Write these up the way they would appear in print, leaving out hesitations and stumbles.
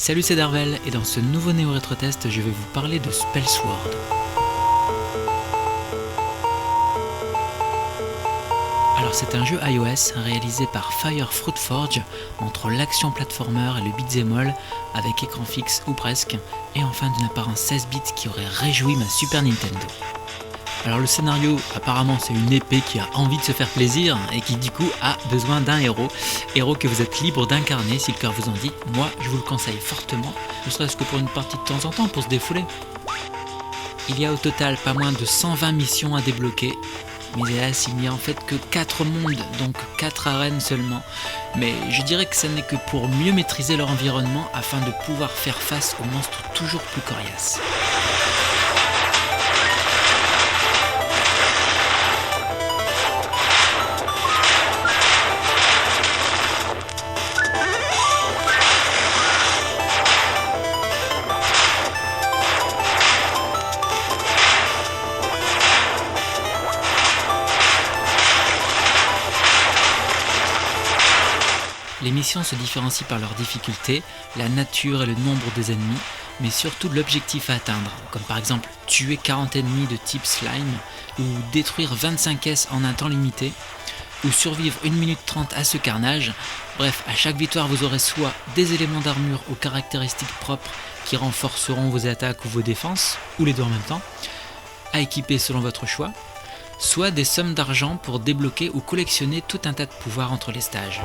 Salut, c'est Darvel et dans ce nouveau Néo Rétro Test, je vais vous parler de Spellsword. Alors c'est un jeu iOS réalisé par Fire Fruit Forge entre l'action platformer et le beat'em all avec écran fixe ou presque, et enfin d'une apparence 16 bits qui aurait réjoui ma Super Nintendo. Alors le scénario, apparemment c'est une épée qui a envie de se faire plaisir et qui du coup a besoin d'un héros que vous êtes libre d'incarner si le cœur vous en dit. Moi je vous le conseille fortement, ne serait-ce que pour une partie de temps en temps pour se défouler. Il y a au total pas moins de 120 missions à débloquer, mais hélas il n'y a en fait que 4 mondes, donc 4 arènes seulement. Mais je dirais que ce n'est que pour mieux maîtriser leur environnement afin de pouvoir faire face aux monstres toujours plus coriaces. Les missions se différencient par leur difficulté, la nature et le nombre des ennemis, mais surtout de l'objectif à atteindre, comme par exemple tuer 40 ennemis de type slime, ou détruire 25 caisses en un temps limité, ou survivre 1 minute 30 à ce carnage. Bref, à chaque victoire vous aurez soit des éléments d'armure aux caractéristiques propres qui renforceront vos attaques ou vos défenses, ou les deux en même temps, à équiper selon votre choix, soit des sommes d'argent pour débloquer ou collectionner tout un tas de pouvoirs entre les stages.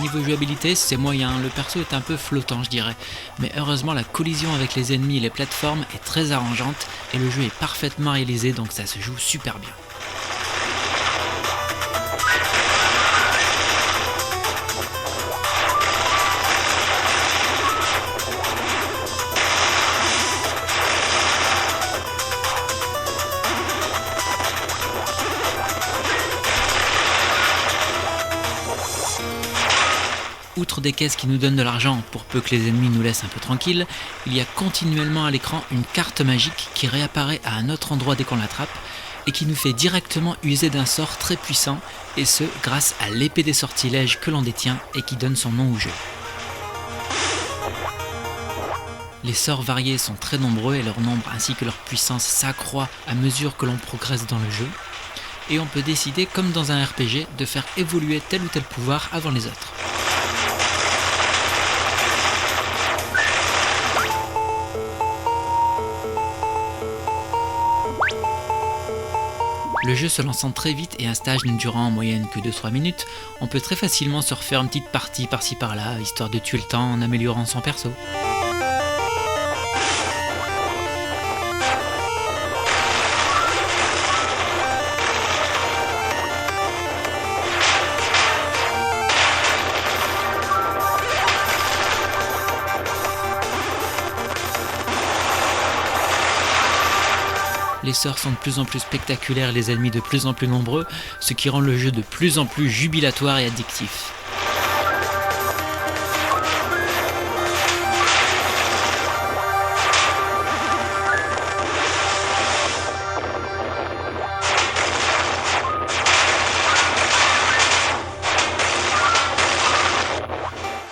Niveau jouabilité, c'est moyen, le perso est un peu flottant je dirais, mais heureusement la collision avec les ennemis et les plateformes est très arrangeante et le jeu est parfaitement réalisé donc ça se joue super bien. Outre des caisses qui nous donnent de l'argent pour peu que les ennemis nous laissent un peu tranquilles, il y a continuellement à l'écran une carte magique qui réapparaît à un autre endroit dès qu'on l'attrape et qui nous fait directement user d'un sort très puissant, et ce grâce à l'épée des sortilèges que l'on détient et qui donne son nom au jeu. Les sorts variés sont très nombreux et leur nombre ainsi que leur puissance s'accroît à mesure que l'on progresse dans le jeu, et on peut décider comme dans un RPG de faire évoluer tel ou tel pouvoir avant les autres. Le jeu se lançant très vite et un stage ne durant en moyenne que 2-3 minutes, on peut très facilement se refaire une petite partie par-ci par-là, histoire de tuer le temps en améliorant son perso. Les sorts sont de plus en plus spectaculaires et les ennemis de plus en plus nombreux, ce qui rend le jeu de plus en plus jubilatoire et addictif.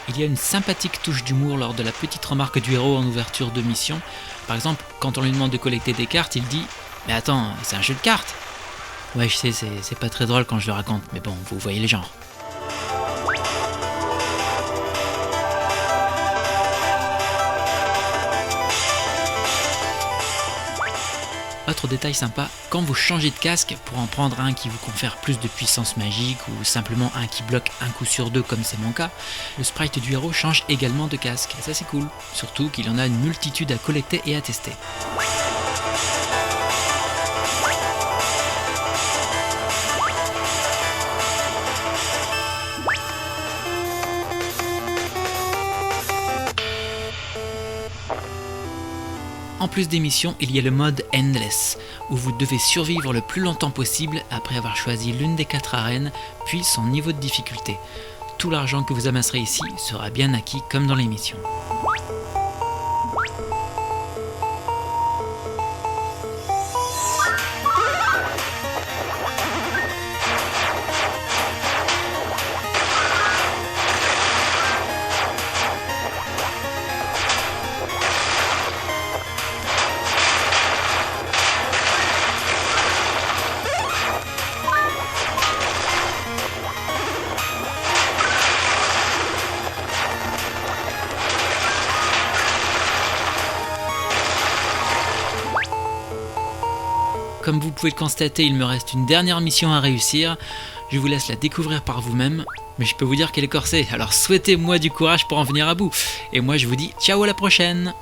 Il y a une sympathique touche d'humour lors de la petite remarque du héros en ouverture de mission. Par exemple, quand on lui demande de collecter des cartes, il dit « Mais attends, c'est un jeu de cartes !» Ouais, je sais, c'est pas très drôle quand je le raconte, mais bon, vous voyez les genres. Autre détail sympa, quand vous changez de casque pour en prendre un qui vous confère plus de puissance magique ou simplement un qui bloque un coup sur deux comme c'est mon cas, le sprite du héros change également de casque, et ça c'est cool, surtout qu'il y en a une multitude à collecter et à tester. En plus des missions, il y a le mode Endless, où vous devez survivre le plus longtemps possible après avoir choisi l'une des 4 arènes, puis son niveau de difficulté. Tout l'argent que vous amasserez ici sera bien acquis comme dans les missions. comme vous pouvez le constater, il me reste une dernière mission à réussir. Je vous laisse la découvrir par vous-même, mais je peux vous dire qu'elle est corsée, alors souhaitez-moi du courage pour en venir à bout. Et moi je vous dis ciao, à la prochaine.